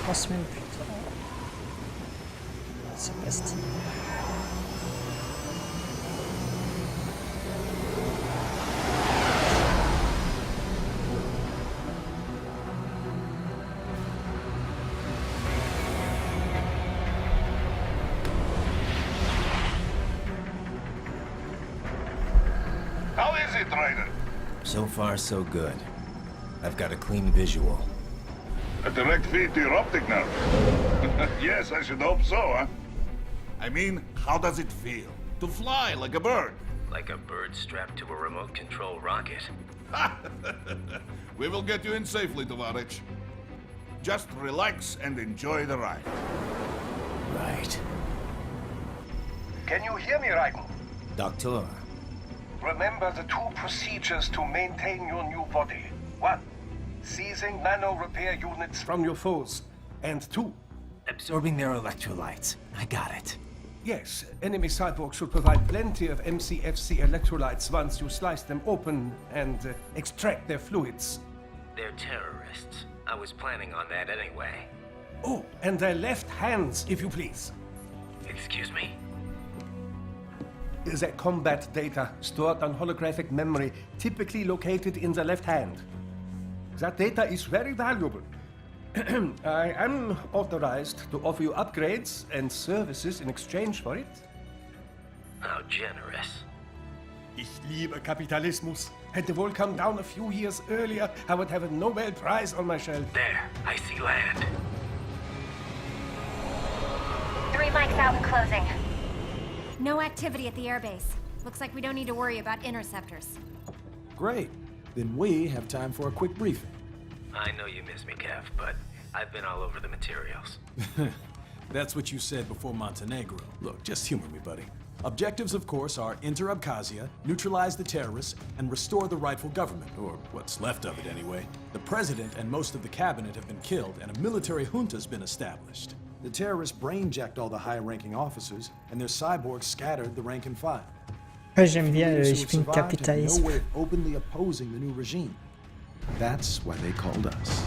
3 semaines plus tard. C'est pas stylé. How is it, Ryder? So far, so good. I've got a clean visual. A direct feed to your optic nerve. Yes, I should hope so, huh? I mean, how does it feel? To fly like a bird? Like a bird strapped to a remote control rocket. We will get you in safely, Tovarich. Just relax and enjoy the ride. Right. Can you hear me, Raiden? Doctor. Remember the 2 procedures to maintain your new body. 1. Seizing nano repair units From your foes. And 2. Absorbing their electrolytes. I got it. Yes, enemy cyborgs should provide plenty of MCFC electrolytes once you slice them open and extract their fluids. They're terrorists. I was planning on that anyway. Oh, and their left hands, if you please. Excuse me? Their combat data stored on holographic memory, typically located in the left hand. That data is very valuable. I am authorized to offer you upgrades and services in exchange for it. How generous. Ich liebe Kapitalismus. Had the wall come down a few years earlier, I would have a Nobel Prize on my shelf. There, I see land. 3 mics out and closing. No activity at the airbase. Looks like we don't need to worry about interceptors. Great. Then we have time for a quick briefing. I know you miss me, Kev, but I've been all over the materials. That's what you said before Montenegro. Look, just humor me, buddy. Objectives, of course, are enter Abkhazia, neutralize the terrorists, and restore the rightful government, or what's left of it anyway. The president and most of the cabinet have been killed, and a military junta's been established. The terrorists brain-jacked all the high-ranking officers, and their cyborgs scattered the rank and file. Ouais, j'aime bien le Leaders who spin have survived have no capitalisme. way of openly opposing the new regime. That's why they called us.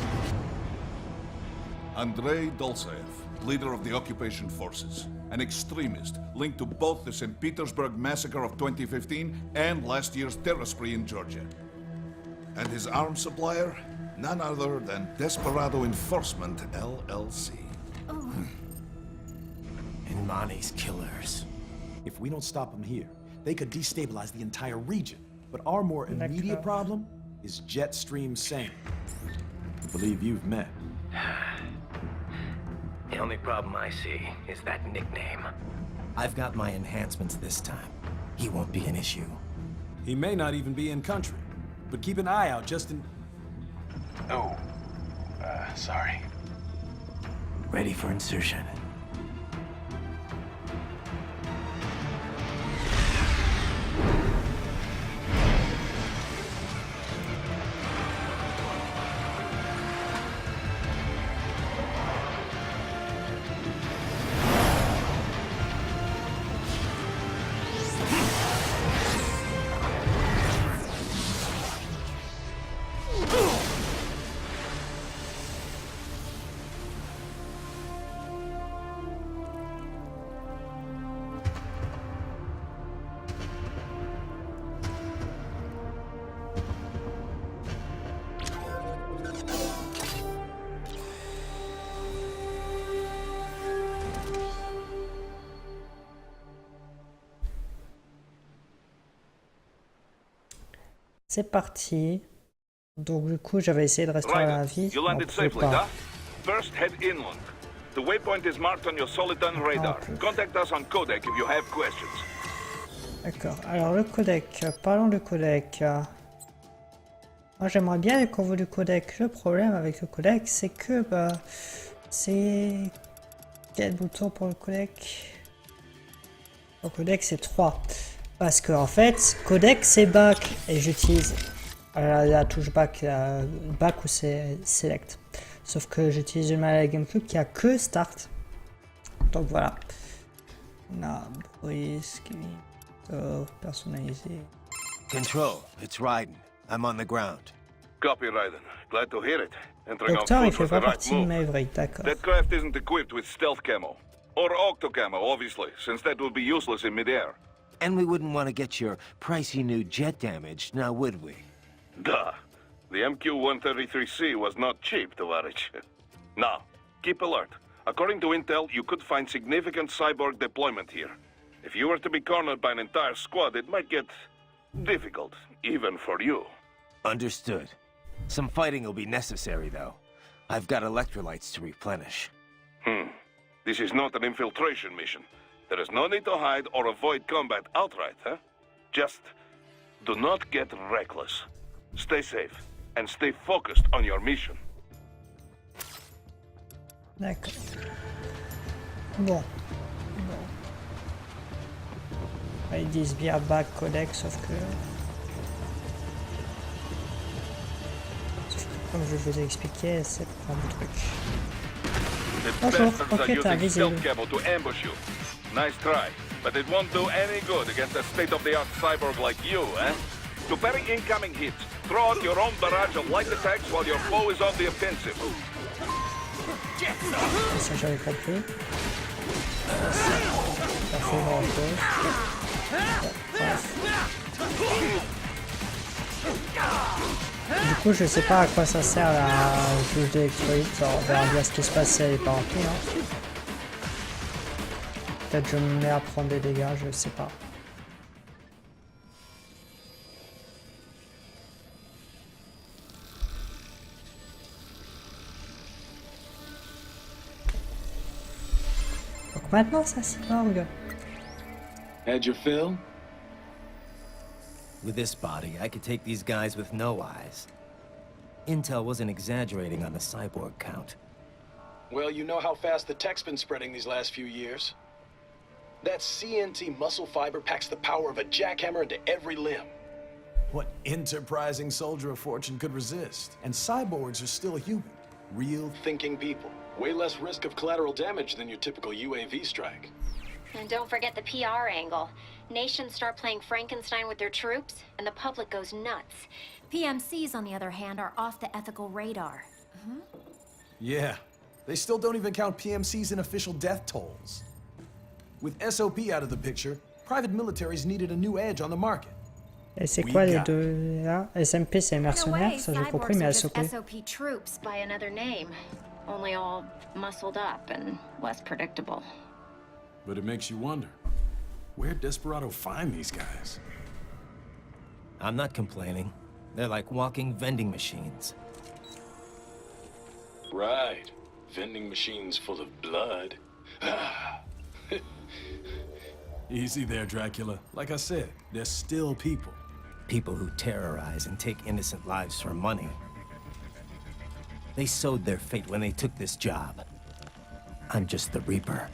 Andrei Dolzaev, leader of the occupation forces. An extremist linked to both the St. Petersburg massacre of 2015 and last year's terror spree in Georgia. And his arms supplier? None other than Desperado Enforcement, LLC. And Mani's killers. If we don't stop them here, they could destabilize the entire region. But our more immediate problem is Jetstream Sane. I believe you've met. The only problem I see is that nickname. I've got my enhancements this time. He won't be an issue. He may not even be in country, but keep an eye out just in... Oh. Sorry. Ready for insertion. C'est parti. Donc du coup, j'avais essayé de rester à la vie. you On landed pouvait safely, pas. huh? First, head inland. The waypoint is marked on your Soliton radar. Okay. Contact us on codec if you have questions. D'accord. Alors le codec. Parlons du codec. Moi, j'aimerais bien les convos du codec. Le problème avec le codec, c'est que c'est quel bouton pour le codec? Le codec, c'est 3. Parce que en fait, codec c'est back et j'utilise la touche back, back ou c'est select. Sauf que j'utilise une manette GameCube qui a que start. Donc voilà. On a bruit, skin, personnalisé. Control, it's Raiden. I'm on the ground. Copy, Raiden. Glad to hear it. Entering on Docteur, il foot fait was the pas right partie de move. Maverick, d'accord. That craft isn't equipped with stealth camo. Or octo camo, obviously, since that would be useless in midair. And we wouldn't want to get your pricey new jet damaged, now would we? Duh. The MQ-133C was not cheap, Tovarich. Now, keep alert. According to intel, you could find significant cyborg deployment here. If you were to be cornered by an entire squad, it might get difficult, even for you. Understood. Some fighting will be necessary, though. I've got electrolytes to replenish. This is not an infiltration mission. There is no need to hide or avoid combat outright, huh? Just do not get reckless. Stay safe, and stay focused on your mission. D'accord. Bon. Ils disent bien back codec, sauf que comme je vous ai expliqué, c'est pas mon truc. The Bonjour, bastards are ok, t'as using visé. stealth camo to ambush you. Nice try, but it won't do any good against a state-of-the-art cyborg like you, eh? To parry incoming hits, throw out your own barrage of light attacks while your foe is on the offensive. Ça j'avais compris. Ça fait grand chose. Du coup, je sais pas à quoi ça sert la touche d'électrolyte. On verra bien ce qui se passe si elle est pas remplie. Hein. Peut-être je me mets à prendre des dégâts, je sais pas. Donc maintenant, ça cyborg. Had your fill? With this body, I could take these guys with no eyes. Intel wasn't exaggerating on the cyborg count. Well, you know how fast the tech's been spreading these last few years. That CNT muscle fiber packs the power of a jackhammer into every limb. What enterprising soldier of fortune could resist? And cyborgs are still human. Real. Thinking people. Way less risk of collateral damage than your typical UAV strike. And don't forget the PR angle. Nations start playing Frankenstein with their troops, and the public goes nuts. PMCs, on the other hand, are off the ethical radar. Yeah. They still don't even count PMCs in official death tolls. With SOP out of the picture, private militaries needed a new edge on the market. Et c'est quoi les deux là? SMP c'est mercenaires, ça j'ai compris, mais SOP. SOP troops by another name, only all muscled up and less predictable. But it makes you wonder, where'd Desperado find these guys? I'm not complaining. They're like walking vending machines. Right. Vending machines full of blood. Easy there, Dracula. Like I said, they're still people. People who terrorize and take innocent lives for money. They sowed their fate when they took this job. I'm just the Reaper.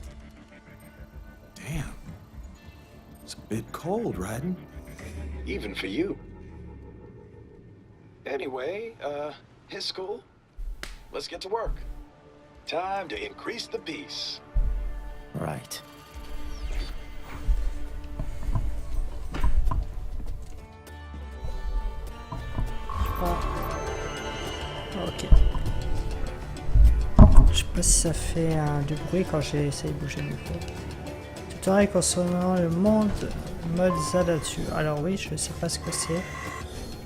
Damn. It's a bit cold, Raiden. Even for you. Anyway, his school? Let's get to work. Time to increase the peace. Right. Ok. Je sais pas si ça fait du bruit quand j'ai essayé de bouger le micro. Tutoriel concernant le mode Zadatsu. Alors oui, je sais pas ce que c'est.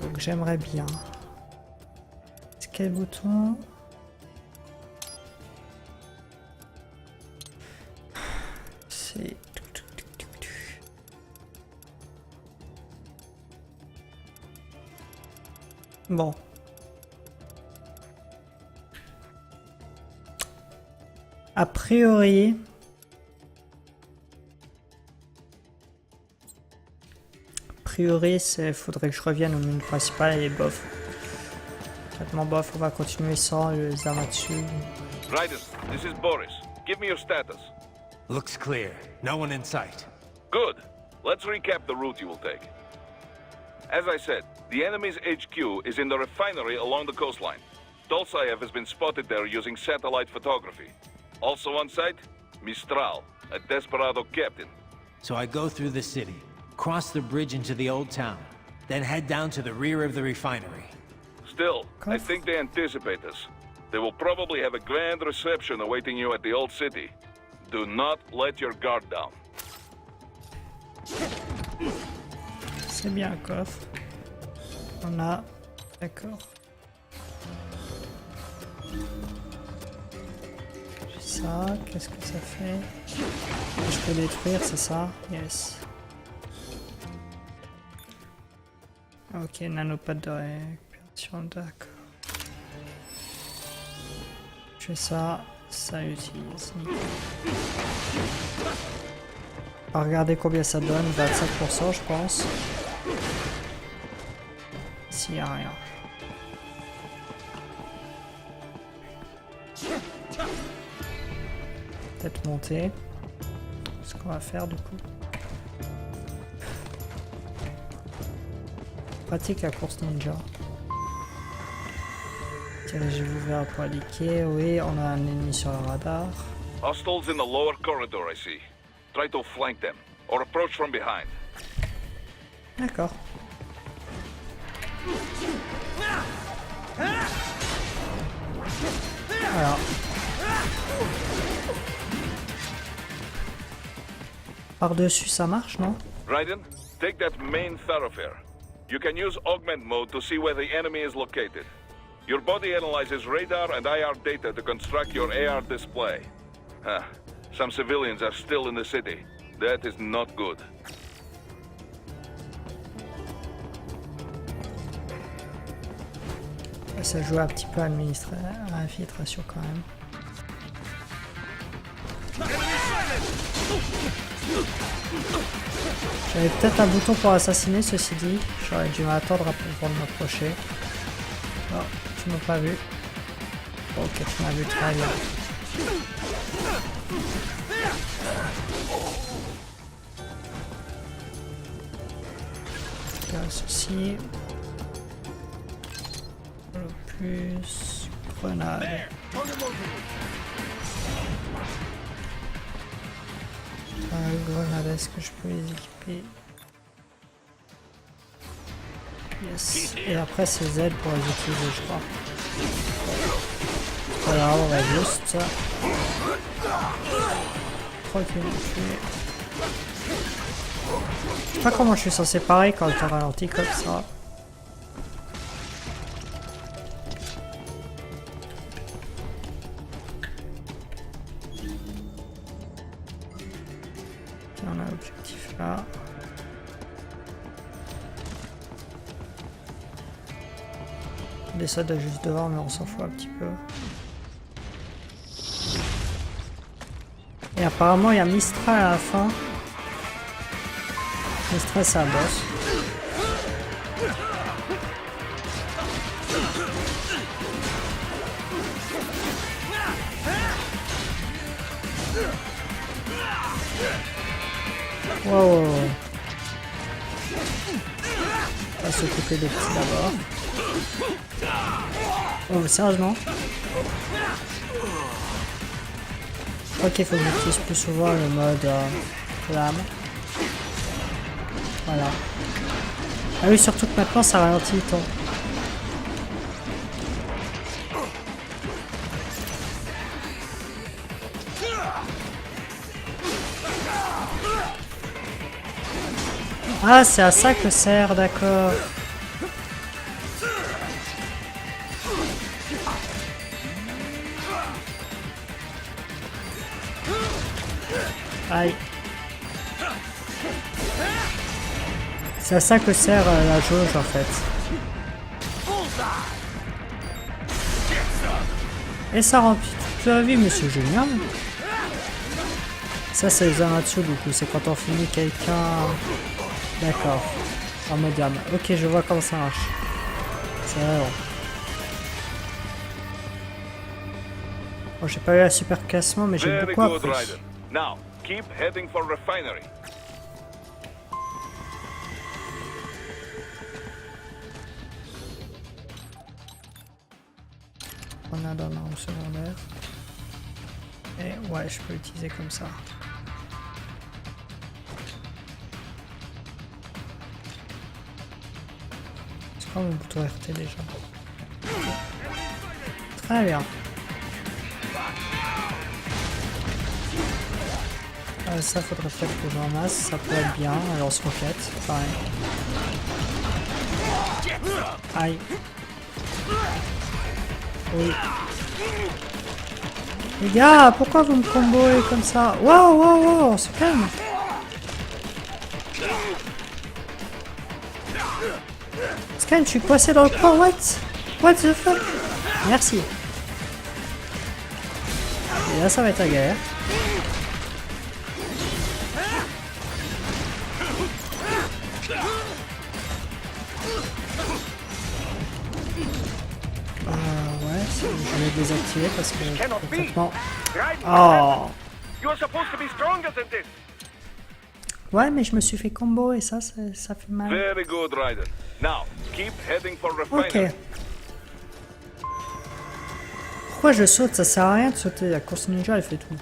Donc j'aimerais bien. C'est quel bouton? C'est... Bon. A priori... il faudrait que je revienne au menu principal et bof. Traitement bof, on va continuer sans le Zamatsu. Raiden, this is Boris. Give me your status. Looks clear. No one in sight. Good. Let's recap the route you will take. As I said, the enemy's HQ is in the refinery along the coastline. Dolsaev has been spotted there using satellite photography. Also on site, Mistral, a Desperado captain. So I go through the city, cross the bridge into the old town, then head down to the rear of the refinery. Still, I think they anticipate us. They will probably have a grand reception awaiting you at the old city. Do not let your guard down. C'est bien, coffre. On a... D'accord. Ça, qu'est-ce que ça fait? Je peux détruire, c'est ça? Yes. Ok, nanopode de récupération, d'accord. Je fais ça, ça utilise. On va regarder combien ça donne, 25% je pense. S'il n'y a rien. Peut-être monter. Ce qu'on va faire du coup. Pratique la course ninja. Dirigez-vous vers le point indiqué. Oui, on a un ennemi sur le radar. Hostiles in the lower corridor, I see. Try to flank them, or approach from behind. D'accord. Alors. Par-dessus, ça marche, non? Raiden, take that main thoroughfare. You can use augment mode to see where the enemy is located. Your body analyzes radar and IR data to construct your AR display. Huh. Some civilians are still in the city. That is not good. Ça joue un petit peu à l'infiltration quand même. J'avais peut-être un bouton pour assassiner, ceci dit. J'aurais dû m'attendre à pouvoir m'approcher. Non, tu m'as pas vu. Ok, tu m'as vu très bien. Ceci. Plus grenade. Grenade, est-ce que je peux les équiper? Yes. Et après c'est Z pour les utiliser, je crois. Voilà, on va juste tranquillement tuer. Je sais pas comment je suis censé parer quand t'as ralenti comme ça. On a l'objectif là. Des soldats juste devant, mais on s'en fout un petit peu. Et apparemment, il y a Mistral à la fin. Mistral, c'est un boss. Wow. On va s'occuper des petits d'abord. Oh, sérieusement? Je crois qu'il faut que j'utilise plus souvent le mode flamme. Voilà. Ah oui, surtout que maintenant ça ralentit le temps. Ah, c'est à ça que sert, d'accord. Aïe. C'est à ça que sert la jauge en fait. Et ça remplit toute la vie, mais c'est génial. Ça c'est les Amatsu du coup, c'est quand on finit quelqu'un. D'accord. En mode gamme. Ok, je vois comment ça marche. C'est vrai. Bon, j'ai pas eu la super classement, mais j'ai beaucoup appris. Now, keep heading for refinery. On a dans l'arme secondaire. Et ouais, je peux l'utiliser comme ça. C'est quoi mon bouton RT déjà? Très bien. Ça faudrait peut-être que je ramasse, ça peut être bien. Alors lance-roquette, pareil. Aïe. Oui. Les gars, pourquoi vous me comboez comme ça? Waouh, waouh, waouh, on se calme. Scan, je suis coincé dans le corps, what? What the fuck? Merci. Et là, ça va être la galère. Ouais, je vais désactiver parce que complètement... Oh. Ouais, mais je me suis fait combo et ça fait mal. Very good, Ryder. Now, keep heading for Ok. refinery. Pourquoi je saute? Ça sert à rien de sauter. La course ninja, elle fait tout.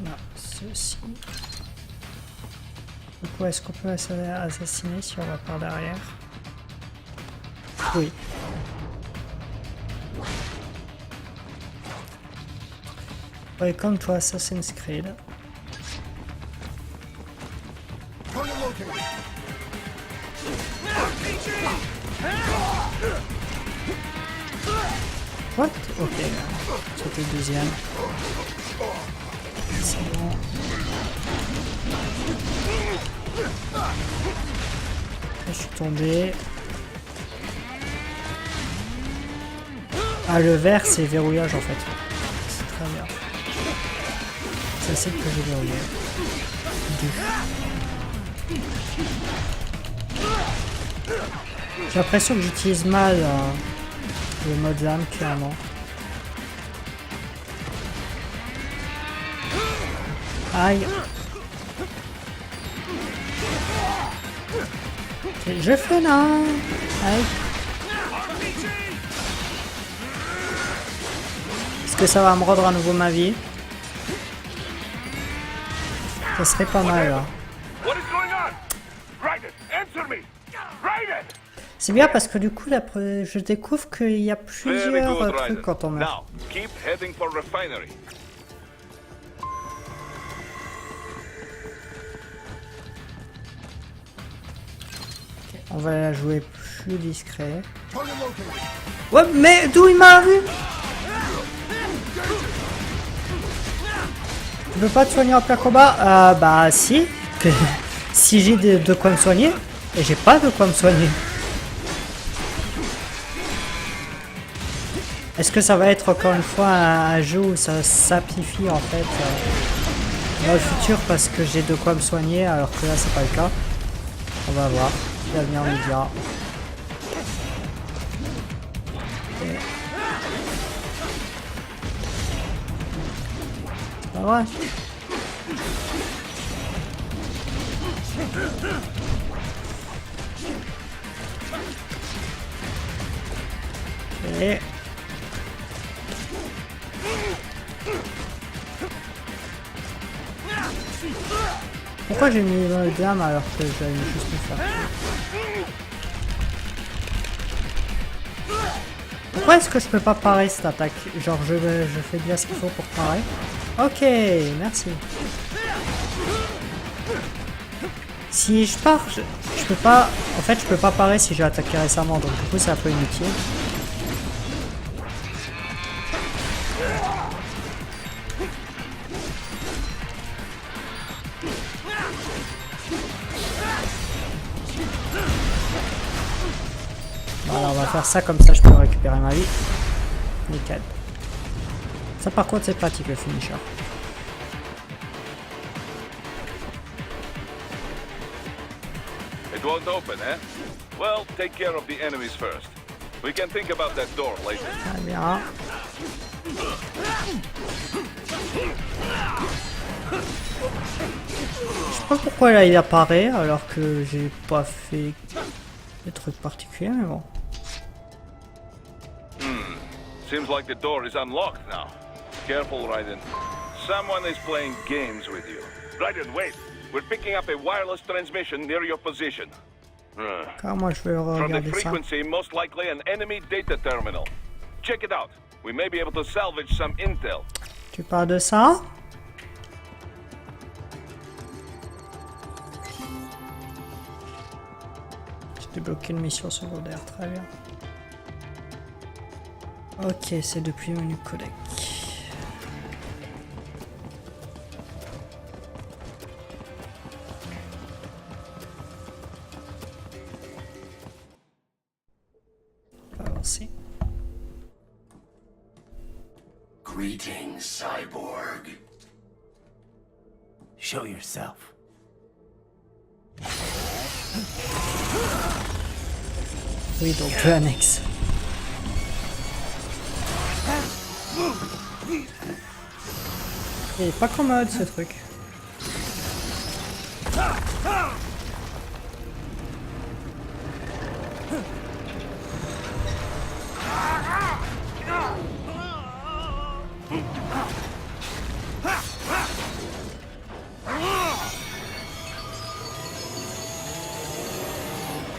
Là, ceci. Du coup, est-ce qu'on peut assassiner si on va par derrière? Oui. Ouais, comme toi, Assassin's Creed. What? Ok, c'était le deuxième. C'est bon. Je suis tombé. Ah, le vert, c'est verrouillage en fait. C'est très bien. C'est celle que j'ai verrouillé. J'ai l'impression que j'utilise mal le mode âme, clairement. Aïe. Je fais là. Aïe. Est-ce que ça va me rendre à nouveau ma vie? Ça serait pas mal là. C'est bien parce que du coup, je découvre qu'il y a plusieurs trucs quand on meurt. On va la jouer plus discret. Ouais, mais d'où il m'a vu? Tu veux pas te soigner en plein combat? Bah si. Si j'ai de quoi me soigner. Et j'ai pas de quoi me soigner. Est-ce que ça va être encore une fois un jeu où ça simplifie en fait dans le futur parce que j'ai de quoi me soigner alors que là c'est pas le cas? On va voir. L'avenir nous dira. Okay. C'est pas vrai. Et... Pourquoi j'ai mis le dame alors que j'allais juste me faire? Pourquoi est-ce que je peux pas parer cette attaque? Genre je fais bien ce qu'il faut pour parer. Ok, merci. Si je pars, je peux pas... En fait je peux pas parer si j'ai attaqué récemment, donc du coup c'est un peu inutile. Voilà, on va faire ça comme ça je peux récupérer ma vie. Nickel. Ça par contre c'est pratique le finisher. It won't open, eh? Well, take care of the enemies first. We can think about that door later. Très bien. Je sais pas pourquoi là il apparaît alors que j'ai pas fait des trucs particuliers, mais bon. Seems like the door is unlocked now. Careful, Raiden. Someone is playing games with you. Raiden, wait. We're picking up a wireless transmission near your position. Car moi je vais From the regarder ça. frequency, most likely an enemy data terminal. Check it out. We may be able to salvage some intel. Tu parles de ça? J'ai débloqué une mission secondaire, très bien. Ok, c'est depuis le menu codec. On va avancer. Greetings, cyborg. Show yourself. Oui, donc peu annexe. Il est pas commode ce truc.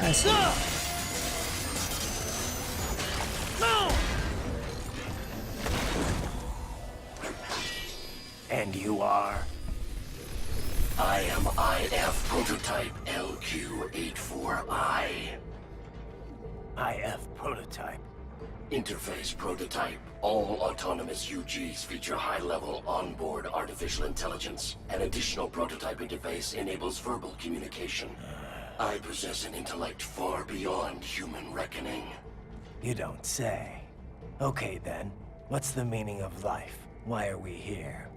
Ah, c'est... And you are? I am IF prototype LQ84I. IF prototype. Interface prototype. All autonomous UGs feature high-level onboard artificial intelligence. An additional prototype interface enables verbal communication. I possess an intellect far beyond human reckoning. You don't say. Okay then, what's the meaning of life? Why are we here?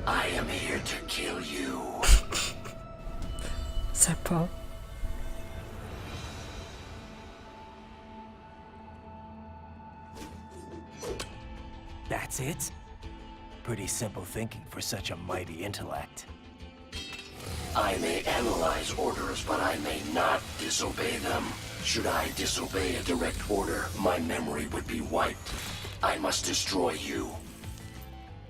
I am here to kill you. Sympa. That's it? Pretty simple thinking for such a mighty intellect. I may analyze orders, but I may not disobey them. Should I disobey a direct order, my memory would be wiped. I must destroy you.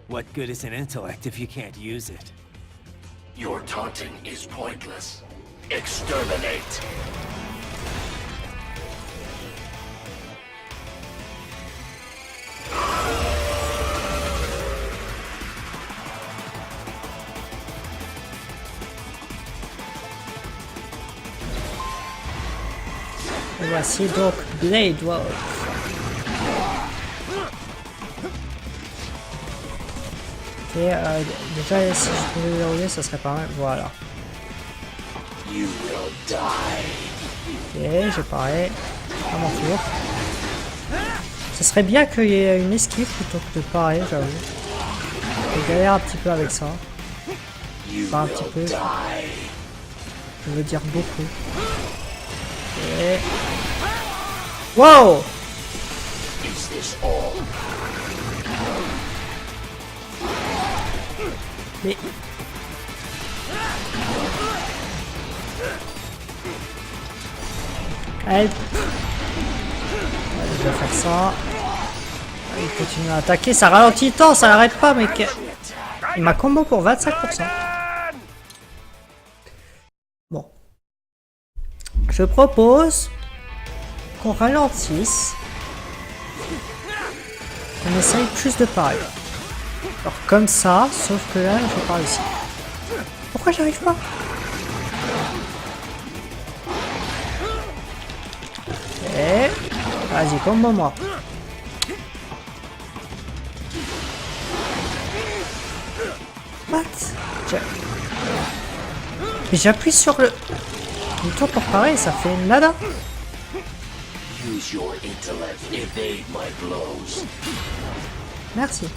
What good is an intellect if you can't use it? Your taunting is pointless. Exterminate! Et voici donc Blade Walk. Ok, déjà si je pouvais le verrouiller, ça serait pas mal. Voilà. You will die. Ok, j'ai paré. À mon tour. Ce serait bien qu'il y ait une esquive plutôt que de parer, j'avoue. Je galère un petit peu avec ça. Pas un petit peu. Je veux dire beaucoup. Ok. Wow! Is this all? Mais... Elle... Je vais faire ça. Il continue à attaquer, ça ralentit le temps, ça n'arrête pas, mec. Il m'a combo pour 25%. Bon. Je propose qu'on ralentisse. On essaye plus de pareil. Alors comme ça, sauf que là, je vais pas réussir. Pourquoi j'arrive pas? Et... Vas-y, combo-moi. What? Mais j'appuie sur le bouton pour parer, ça fait nada. Use your intellect, evade my blows. Merci.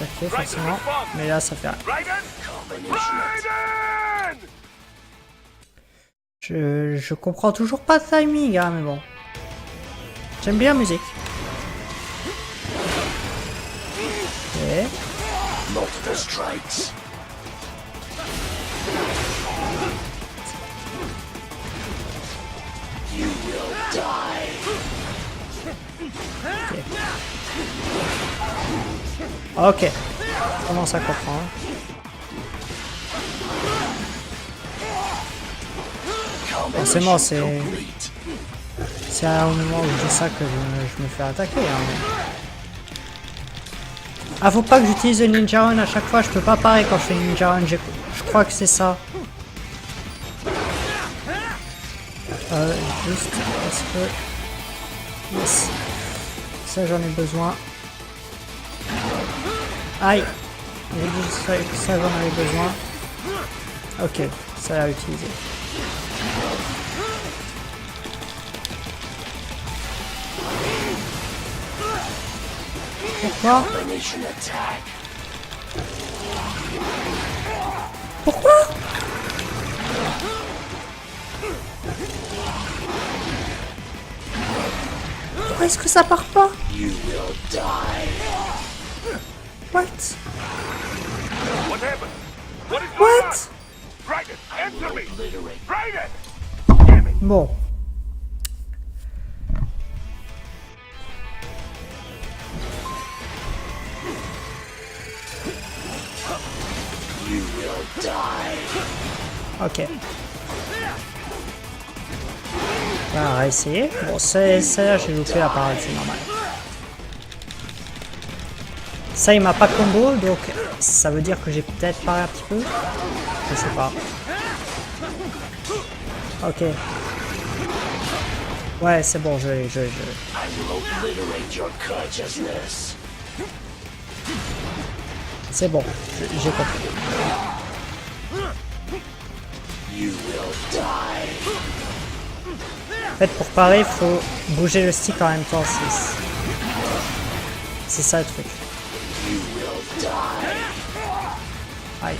Attaquer forcément, mais là ça fait rien. Je comprends toujours pas le timing, hein, mais bon. J'aime bien la musique. Ok. Multiple strikes. You will die. Ok. Ok, je commence à comprendre. Forcément, c'est à un moment où je dis ça que je me fais attaquer. Hein, mais... Ah, faut pas que j'utilise le Ninja Run à chaque fois, je peux pas parer quand je fais Ninja Run, je crois que c'est ça. Juste parce que... Yes. Ça, j'en ai besoin. Aïe. Ça j'en avais besoin. Ok, ça a utilisé. Pourquoi? Pourquoi? Pourquoi est-ce que ça part pas? What? What? Bon. Ok. On va essayer. Bon, ça j'ai loupé la parade, c'est normal. Ça, il m'a pas combo, donc ça veut dire que j'ai peut-être paré un petit peu. Je sais pas. Ok. Ouais, c'est bon, je. C'est bon, j'ai compris. En fait, pour parer, il faut bouger le stick en même temps. C'est ça le truc. Aïe.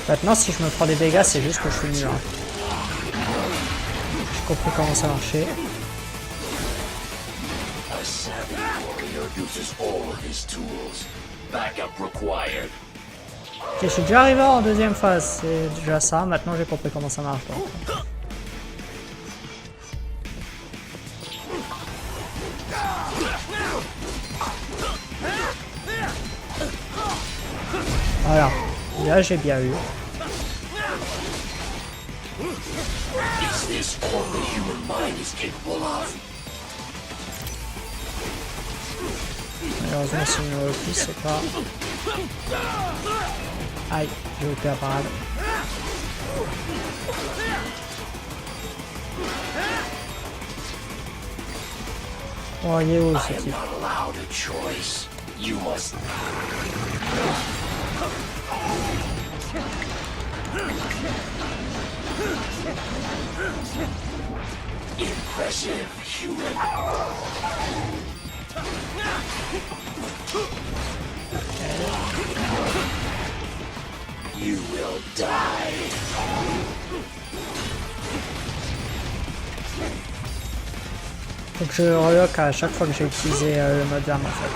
Maintenant, si je me prends des dégâts, c'est juste que je suis nul. Hein. J'ai compris comment ça marchait. Ok, je suis déjà arrivé en deuxième phase, c'est déjà ça. Maintenant, j'ai compris comment ça marche. Donc. Voilà, là j'ai bien eu. Malheureusement, si je me replie, c'est pas... Aïe, j'ai loupé la parade. Oh, il est où ce type? Impressive human. You will die. Faut que je relock à chaque fois que j'ai utilisé le mode d'arme en fait.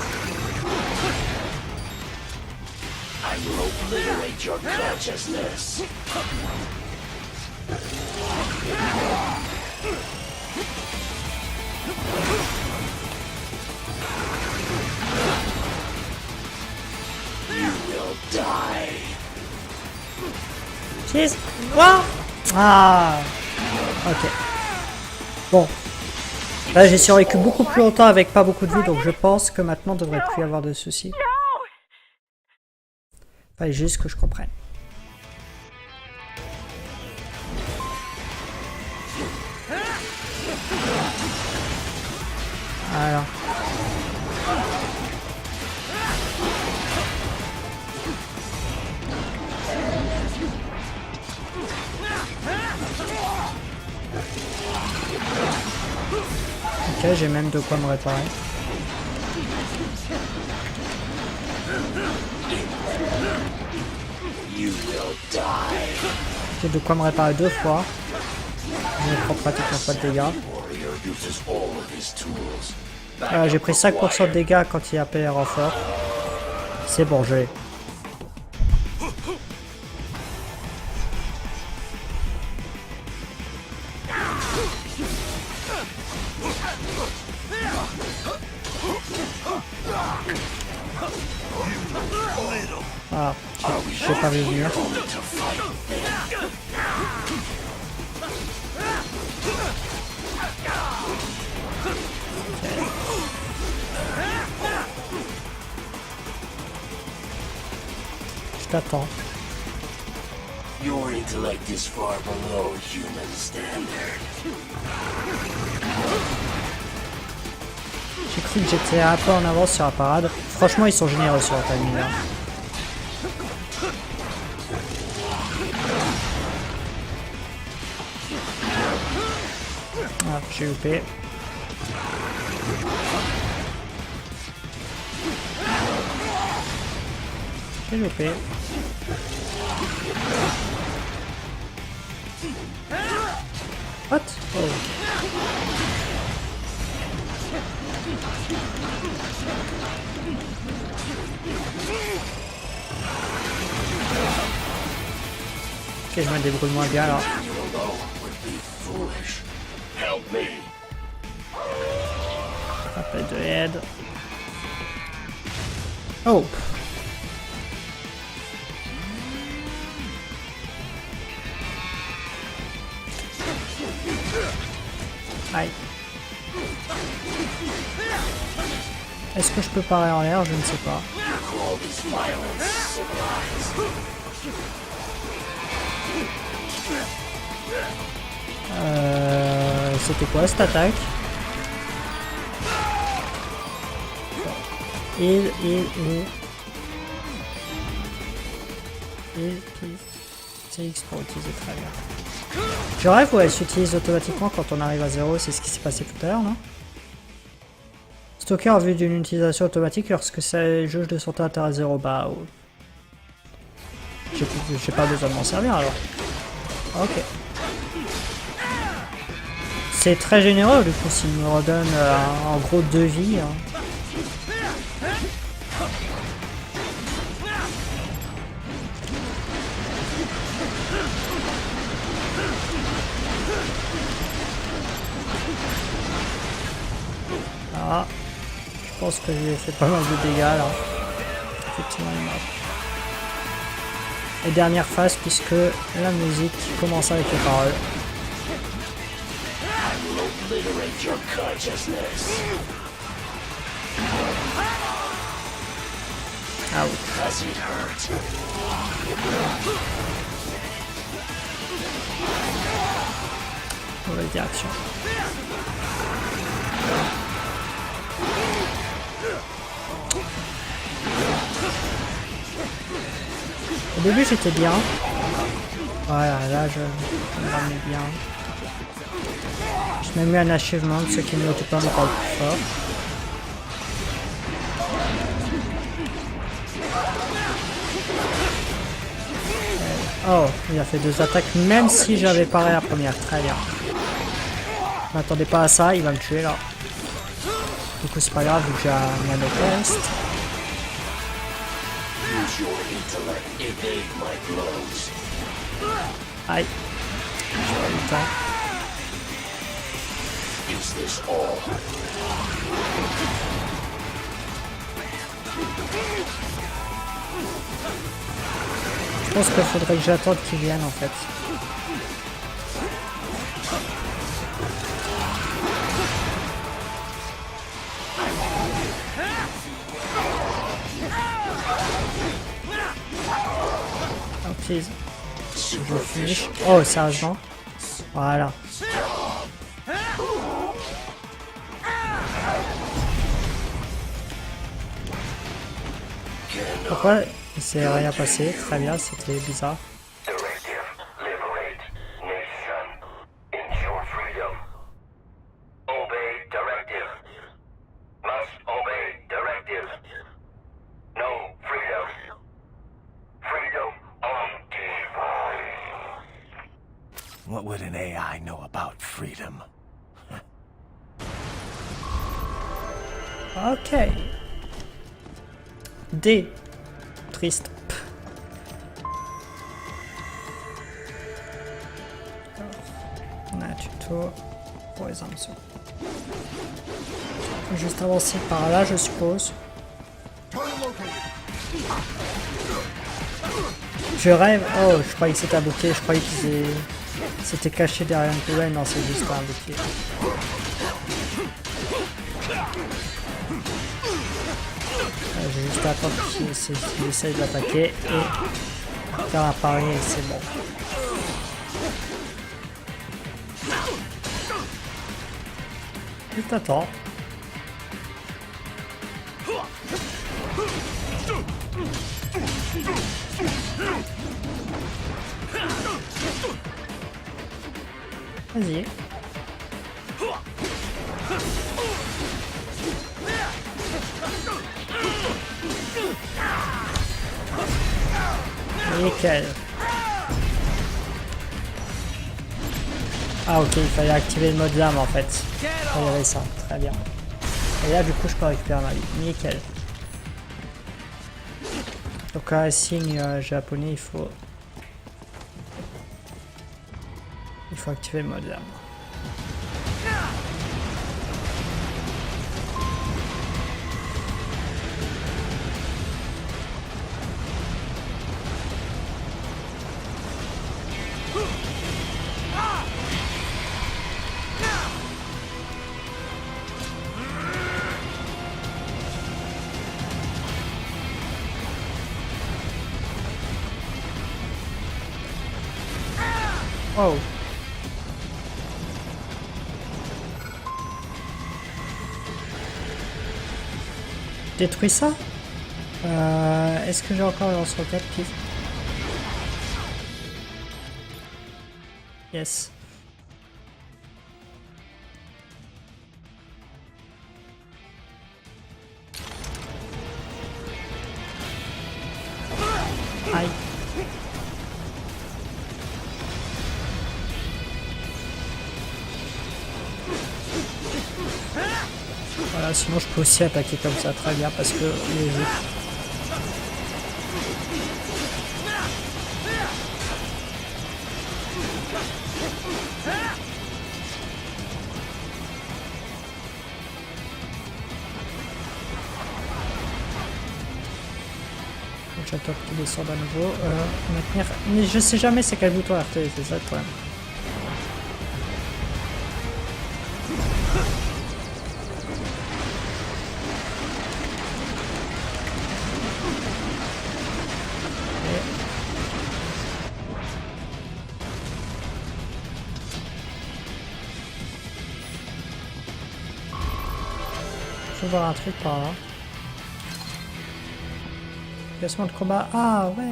I will obliterate your consciousness. You will die. Cheese. Wow. Ah. Ok. Bon. Là j'ai survécu beaucoup plus longtemps avec pas beaucoup de vie, donc je pense que maintenant devrait plus y avoir de soucis. Fallait juste que je comprenne. Alors. Ok, j'ai même de quoi me réparer. J'ai de quoi me réparer 2 fois. Je me prends pratiquement pas de dégâts. J'ai pris 5% de dégâts quand il a appelé les renforts. C'est bon, je l'ai. Ah, j'ai pas vu venir. Je t'attends. Your intellect is far below human standard. J'ai cru que j'étais un peu en avance sur la parade. Franchement, ils sont généreux sur la timing là. Ah, j'ai loupé. J'ai loupé. What? Oh. Ok, je me débrouille moins bien là. Appel de aide. Oh. Aïe. Est-ce que je peux parer en l'air? Je ne sais pas. C'était quoi cette attaque? Il. C'est X pour utiliser très bien. Je rêve où elle s'utilise automatiquement quand on arrive à 0, c'est ce qui s'est passé tout à l'heure, non? Stocker en vue d'une utilisation automatique lorsque sa jauge de santé atteint à 0, bah... Oh. J'ai pas besoin de m'en servir alors. Ok. C'est très généreux du coup s'il me redonne en gros 2 vies. Hein. Ah, je pense que j'ai fait pas mal de dégâts là. Effectivement, il meurt. Et dernière phase puisque la musique commence avec les paroles. Ah oui. Mauvaise direction. Au début j'étais bien. Voilà, là je me ramène bien. Je m'ai mis un achievement, ce qui ne l'était pas encore plus fort. Oh, il a fait 2 attaques, même si j'avais paré la première. Très bien. Je m'attendais pas à ça, il va me tuer là. Du coup, c'est pas grave, vu que j'ai un manopest. Aïe. J'ai pas eu le temps. Je pense qu'il faudrait que j'attende qu'il vienne en fait. Oh please. Je finish. Oh sérieusement. Voilà. Pourquoi il s'est rien passé? Très bien, c'était bizarre. What would an AI know about freedom? Ok. D. Triste. On a un tuto pour les armes. Juste avancer par là, je suppose. Je rêve. Oh, je croyais que c'était un bouclier. Je croyais qu'ils s'étaient cachés derrière une poubelle. Non, c'est juste un bouclier. J'ai juste à attendre qu'il essaye de l'attaquer et faire un pari et c'est bon. Je t'attends. Vas-y. Nickel. Ah ok, il fallait activer le mode lame en fait. Il y avait ça, très bien. Et là du coup je peux récupérer ma vie. Nickel. Donc un signe japonais, il faut activer le mode lame. Oh. Détruis ça. Est-ce que j'ai encore un lance-roquette, pif? Yes. Aïe. Voilà, sinon je peux aussi attaquer comme ça, très bien, parce que les jeux. Donc j'attends qu'il descende à nouveau. Maintenir. Mais je sais jamais c'est quel bouton RT, c'est ça le problème. Faut voir un truc par là. Classement de combat. Ah ouais.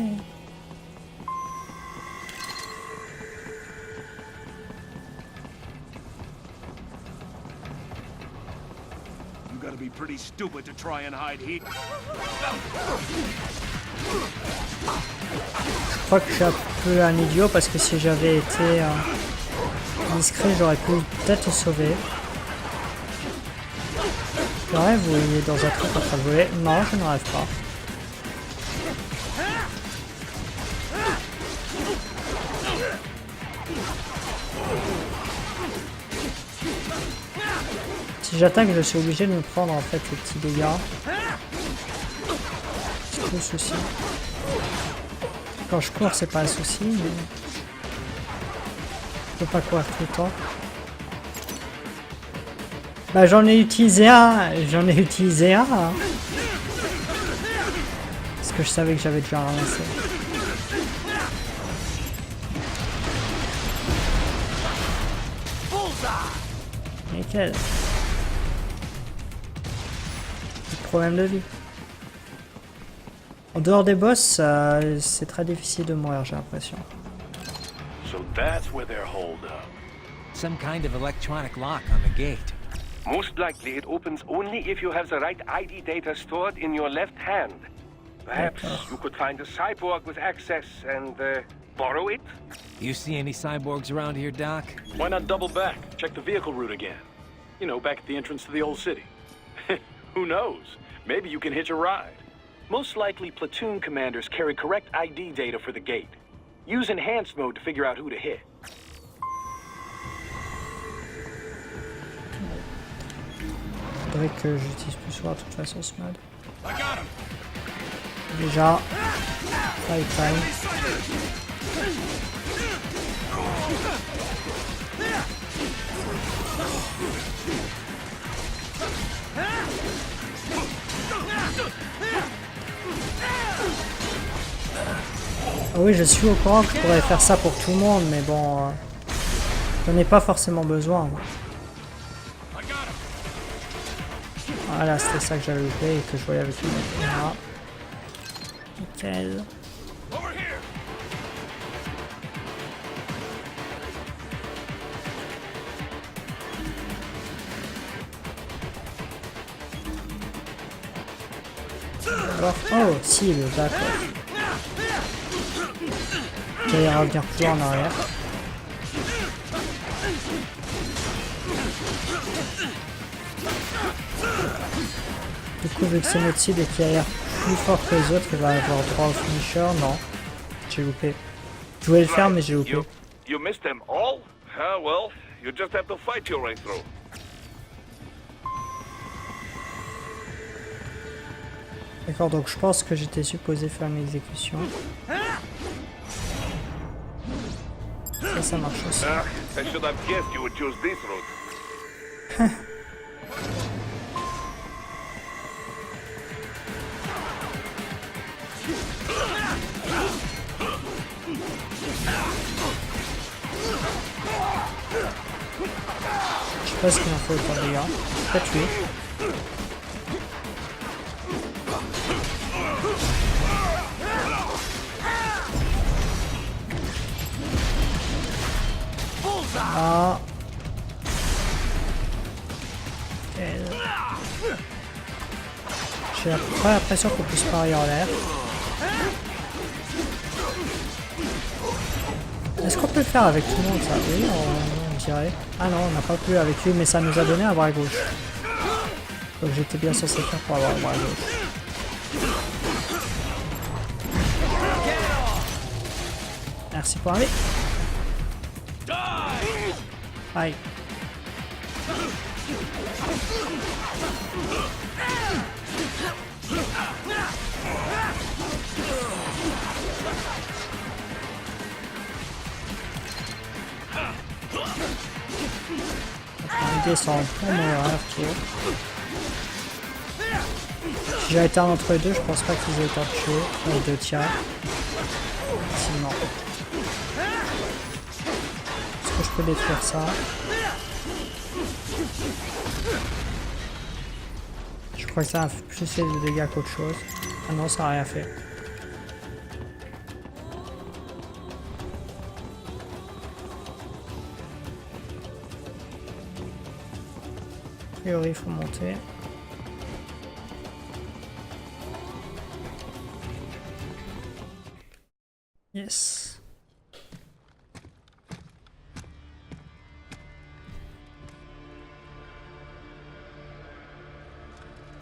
You gotta be pretty stupid to try and hide heat. Je crois que je suis un peu un idiot parce que si j'avais été discret, j'aurais pu peut-être le sauver. Je rêve ou il est dans un truc en train de voler? Non, je ne rêve pas. Si j'attaque, je suis obligé de me prendre en fait les petits dégâts. C'est tout le souci. Quand je cours, c'est pas un souci, mais je peux pas courir tout le temps. Bah j'en ai utilisé un, parce que je savais que j'avais déjà ramassé. Nickel. Problème de vie. En dehors des boss, c'est très difficile de mourir, j'ai l'impression. So that's where they're holed up. Some kind of electronic lock on the gate. Most likely it opens only if you have the right ID data stored in your left hand. Perhaps you could find a cyborg with access and borrow it? You see any cyborgs around here, Doc? Why not double back? Check the vehicle route again. You know, back at the entrance to the old city. Who knows? Maybe you can hitch a ride. Most likely, platoon commanders carry correct ID data for the gate. Use enhanced mode to figure out who to hit. Faudrait que j'utilise plus souvent de toute façon ce mode. Déjà. Fight time. Ah oui, je suis au courant que je pourrais faire ça pour tout le monde, mais bon, j'en ai pas forcément besoin. Voilà, c'était ça que j'avais loupé et que je voyais avec le mec. Nickel. Oh, cible, d'accord. Je vais revenir plus en arrière. Du coup, vu que c'est notre cible et qu'il a l'air plus fort que les autres, il va avoir droit au finisher. Non, j'ai loupé. Je voulais le faire, mais j'ai loupé. You missed them all? Ah, well, you just have to fight your way through. D'accord, donc je pense que j'étais supposé faire une exécution. Ça marche aussi. I should have guessed you would choose this route. Je sais pas ce qu'il en faut autant de dégâts. Peut-être lui. Ah. J'ai pas l'impression qu'on puisse parier en l'air. Est-ce qu'on peut le faire avec tout le monde ça? Oui, on dirait. Ah non, on n'a pas pu avec lui, mais ça nous a donné un bras gauche. Donc j'étais bien censé faire pour avoir un bras gauche. Merci pour aller. Aïe. On descend pour mourir un retour. Si j'avais été entre les deux, je pense pas qu'ils aient été tués. Les deux tiers. Sinon. Est-ce que je peux détruire ça? Je crois que ça a plus fait de dégâts qu'autre chose. Ah non, ça n'a rien fait. A priori, il faut monter. Yes.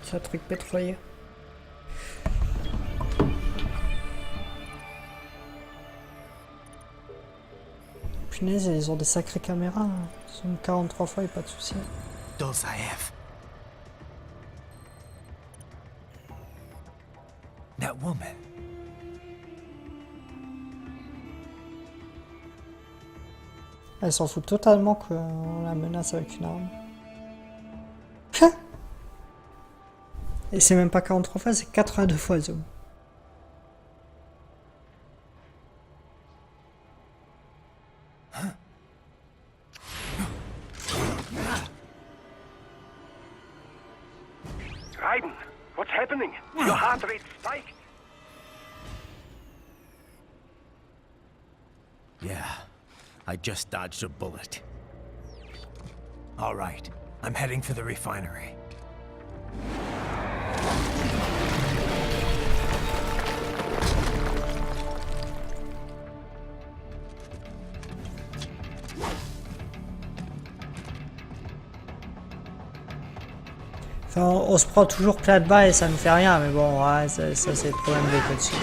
C'est un truc pétrolier. Punaise, ils ont des sacrées caméras. Hein. Zoom 43 fois et pas de soucis. Those I have. That woman. Elle s'en fout totalement qu'on la menace avec une arme. Et c'est même pas 43 fois, c'est 82 fois zoom. Raiden, what's happening? Your heart rate spiked. Yeah, I just dodged a bullet. All right, I'm heading for the refinery. Enfin, on se prend toujours plat de bas et ça ne fait rien, mais bon, ouais, ça c'est le problème des cutscenes.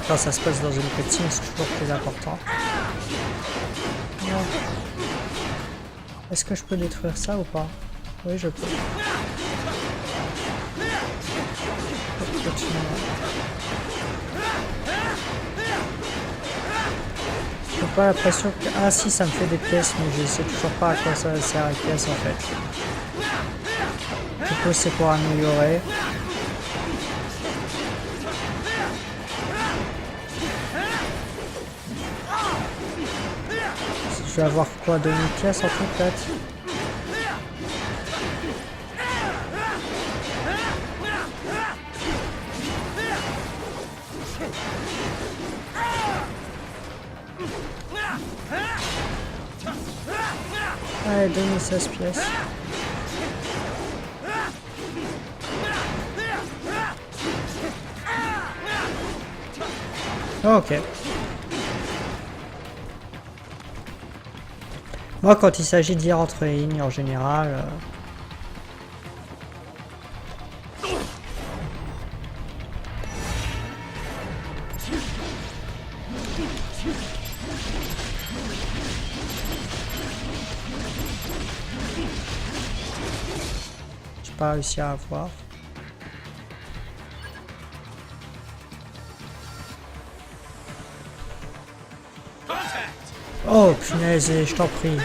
Quand ça se passe dans une cutscene, c'est toujours plus important. Est-ce que je peux détruire ça ou pas? Oui, je peux. Ok. continue. J'ai pas l'impression que... Ah si, ça me fait des pièces, mais je sais toujours pas à quoi ça sert les pièces en fait. Du coup, c'est pour améliorer. Je vais avoir quoi, 2000 pièces en tout peut-être. Allez, 2016 pièces. Ok. Moi, quand il s'agit de lire entre les lignes, en général... j'ai pas réussi à avoir. Oh punaise, je t'en prie.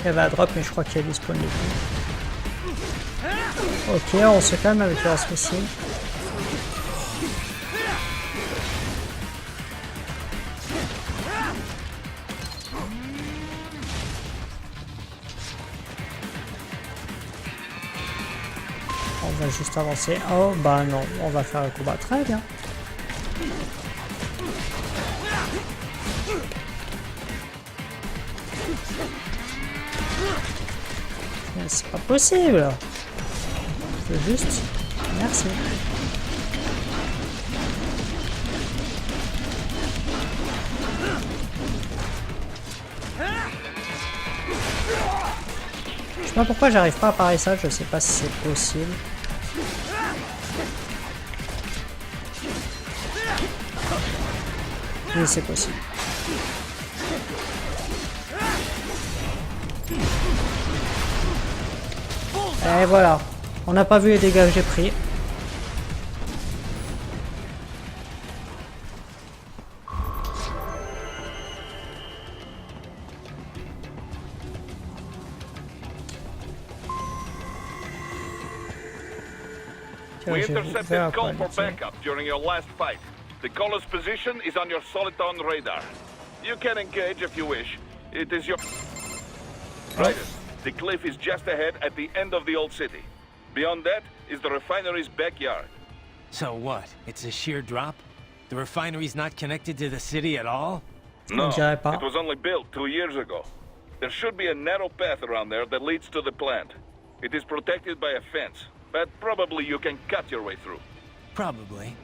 Elle va à drop, mais je crois qu'elle est disponible. Ok, on se calme avec le lance-missile. On va juste avancer. Oh, bah non, on va faire le combat. Très bien. Mais c'est pas possible. Je veux juste... Merci. Je sais pas pourquoi j'arrive pas à parer ça, je sais pas si c'est possible. Oui, c'est possible. Et voilà. On n'a pas vu les dégâts que j'ai pris. We intercepted call for backup during your last fight. The caller's position is on your Soliton radar. You can engage if you wish. It is your... Right. The cliff is just ahead at the end of the old city. Beyond that is the refinery's backyard. So what? It's a sheer drop? The refinery's not connected to the city at all? No, it was only built 2 years ago. There should be a narrow path around there that leads to the plant. It is protected by a fence, but probably you can cut your way through. Probably.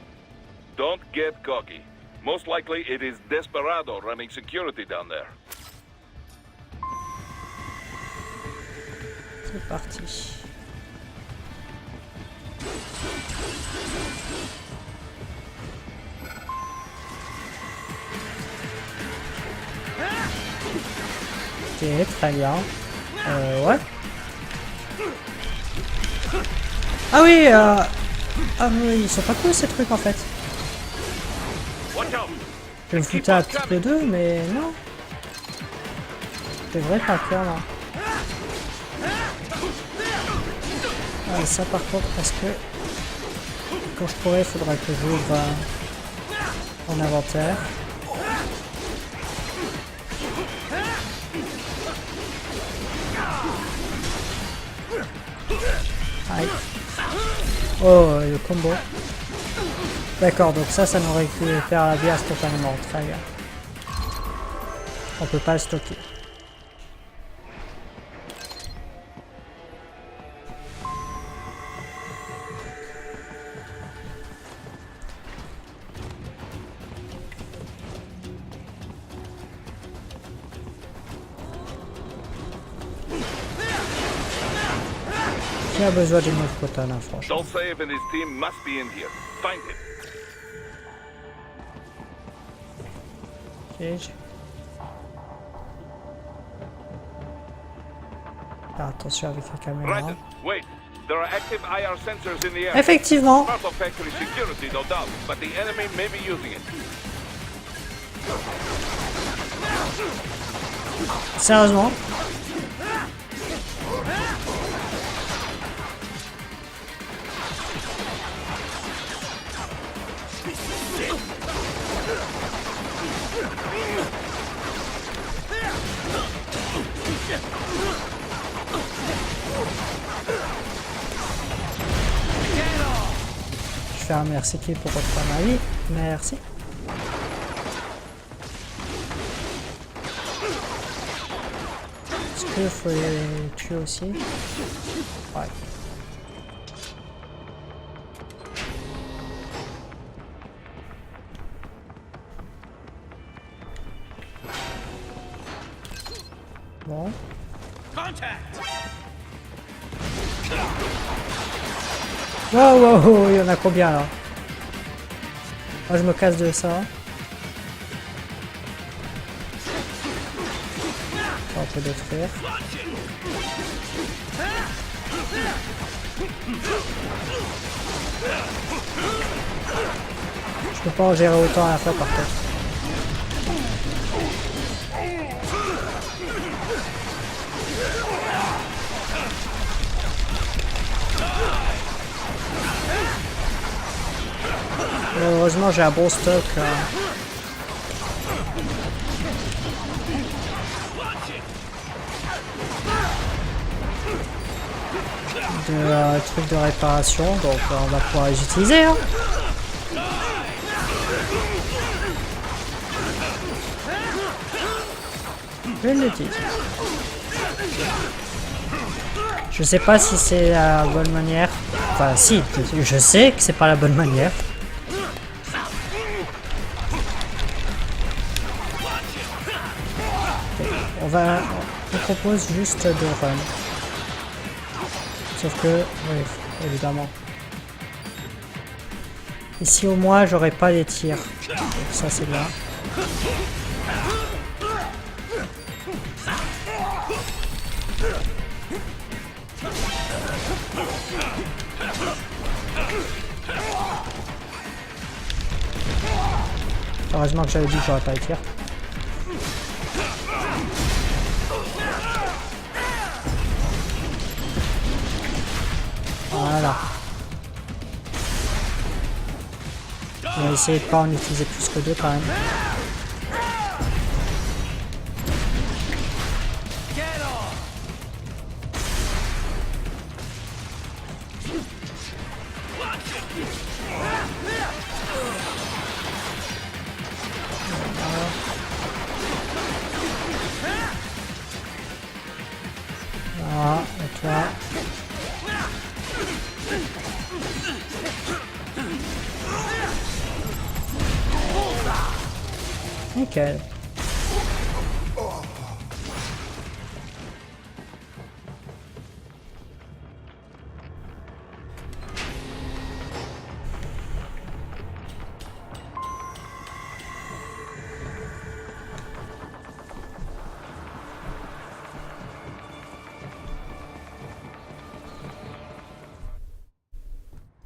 Don't get cocky. Most likely it is Desperado running security down there. C'est parti. Ok, très bien. Ouais. Ah oui, ah oui, ils sont pas cool ces trucs en fait. Je me foutais un petit peu d'eux, mais non. C'est vrai pas clairement. Ah, ça par contre, parce que quand je pourrais, il faudra que j'ouvre mon inventaire. Aïe. Oh, le combo. D'accord, donc ça nous récupère la vie instantanément. Très bien. On peut pas le stocker. Qui a besoin d'une autre quota là, franchement? Dolcev and his team must be in here. Find him. Ok. Faire attention avec la caméra. Right. Wait. There are active IR sensors in the air. Effectivement. Part of factory security, no doubt, but the enemy may be using it. Sérieusement? Je fais un merci qui pour reprendre ma vie. Merci. Est-ce qu'il faut les tuer aussi? Ouais. Bon. Wow, wow, wow, il y en a combien là? Moi je me casse de ça. On peut détruire. Je peux pas en gérer autant à la fois par contre. Heureusement j'ai un bon stock. De trucs de réparation, donc on va pouvoir les utiliser. Hein. Je l'utilise. Je sais pas si c'est la bonne manière. Enfin si, je sais que c'est pas la bonne manière. On propose juste de run. Sauf que, oui, évidemment. Ici au moins j'aurais pas les tirs. Donc ça c'est bien. Heureusement que j'avais dit que j'aurais pas les tirs. Voilà. On va essayer de pas en utiliser plus que deux quand même.